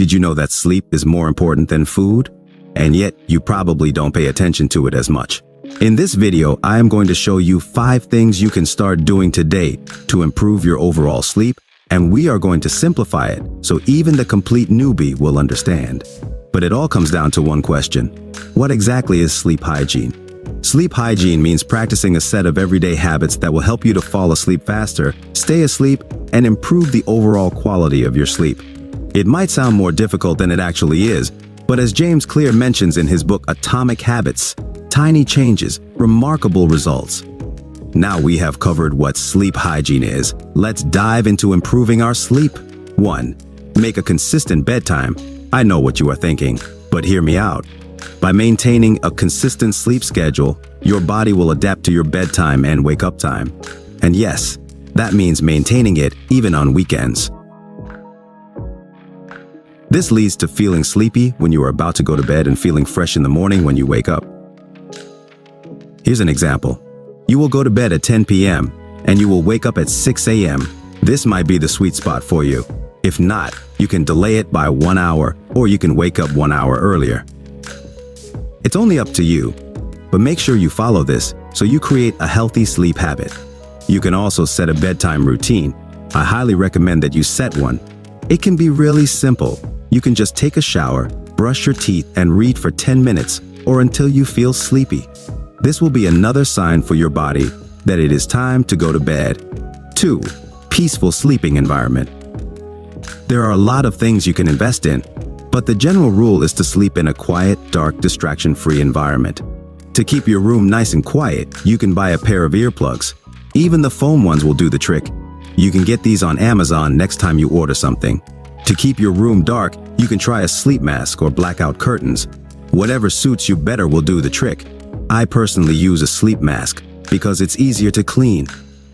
Did you know that sleep is more important than food? And yet, you probably don't pay attention to it as much. In this video, I am going to show you 5 things you can start doing today to improve your overall sleep, and we are going to simplify it so even the complete newbie will understand. But it all comes down to one question. What exactly is sleep hygiene? Sleep hygiene means practicing a set of everyday habits that will help you to fall asleep faster, stay asleep, and improve the overall quality of your sleep. It might sound more difficult than it actually is, but as James Clear mentions in his book Atomic Habits, tiny changes, remarkable results. Now we have covered what sleep hygiene is. Let's dive into improving our sleep. 1. Make a consistent bedtime. I know what you are thinking, but hear me out. By maintaining a consistent sleep schedule, your body will adapt to your bedtime and wake-up time. And yes, that means maintaining it even on weekends. This leads to feeling sleepy when you are about to go to bed and feeling fresh in the morning when you wake up. Here's an example. You will go to bed at 10 p.m. and you will wake up at 6 a.m. This might be the sweet spot for you. If not, you can delay it by 1 hour, or you can wake up 1 hour earlier. It's only up to you, but make sure you follow this so you create a healthy sleep habit. You can also set a bedtime routine. I highly recommend that you set one. It can be really simple. You can just take a shower, brush your teeth, and read for 10 minutes or until you feel sleepy. This will be another sign for your body that it is time to go to bed. 2. Peaceful sleeping environment. There are a lot of things you can invest in, but the general rule is to sleep in a quiet, dark, distraction-free environment. To keep your room nice and quiet, you can buy a pair of earplugs. Even the foam ones will do the trick. You can get these on Amazon next time you order something. To keep your room dark, you can try a sleep mask or blackout curtains. Whatever suits you better will do the trick. I personally use a sleep mask because it's easier to clean,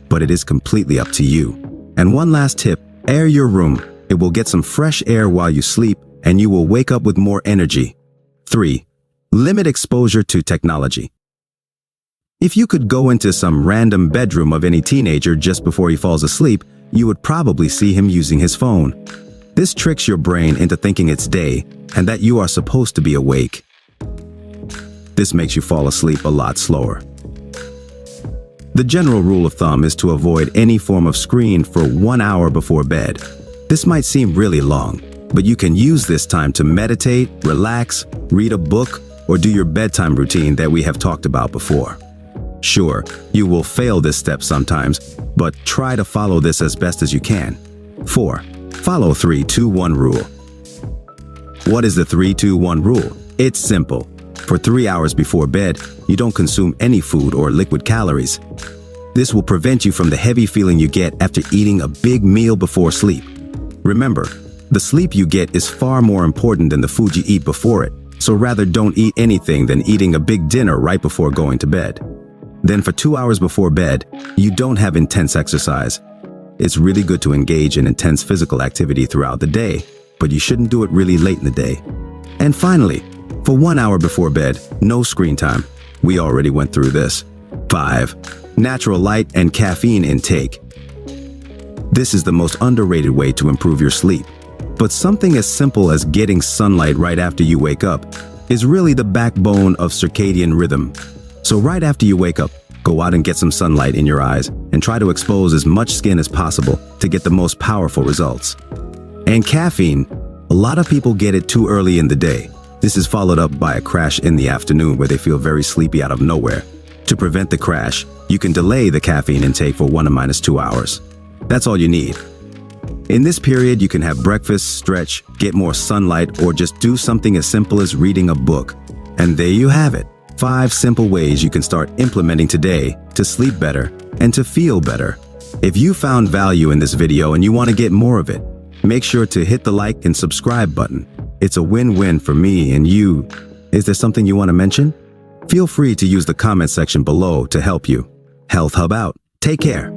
but it is completely up to you. And one last tip, air your room. It will get some fresh air while you sleep, and you will wake up with more energy. 3. Limit exposure to technology. If you could go into some random bedroom of any teenager just before he falls asleep, you would probably see him using his phone. This tricks your brain into thinking it's day and that you are supposed to be awake. This makes you fall asleep a lot slower. The general rule of thumb is to avoid any form of screen for 1 hour before bed. This might seem really long, but you can use this time to meditate, relax, read a book, or do your bedtime routine that we have talked about before. Sure, you will fail this step sometimes, but try to follow this as best as you can. 4. Follow 3-2-1 rule. What is the 3-2-1 rule? It's simple. For 3 hours before bed, you don't consume any food or liquid calories. This will prevent you from the heavy feeling you get after eating a big meal before sleep. Remember, the sleep you get is far more important than the food you eat before it, so rather don't eat anything than eating a big dinner right before going to bed. Then for 2 hours before bed, you don't have intense exercise. It's really good to engage in intense physical activity throughout the day, but you shouldn't do it really late in the day. And finally, for 1 hour before bed, no screen time. We already went through this. 5. Natural light and caffeine intake. This is the most underrated way to improve your sleep. But something as simple as getting sunlight right after you wake up is really the backbone of circadian rhythm. So right after you wake up, go out and get some sunlight in your eyes and try to expose as much skin as possible to get the most powerful results. And caffeine, a lot of people get it too early in the day. This is followed up by a crash in the afternoon where they feel very sleepy out of nowhere. To prevent the crash, you can delay the caffeine intake for 1 to -2 hours. That's all you need. In this period, you can have breakfast, stretch, get more sunlight, or just do something as simple as reading a book. And there you have it. 5 simple ways you can start implementing today to sleep better and to feel better. If you found value in this video and you want to get more of it, make sure to hit the like and subscribe button. It's a win-win for me and you. Is there something you want to mention? Feel free to use the comment section below to help you. Health Hub out. Take care.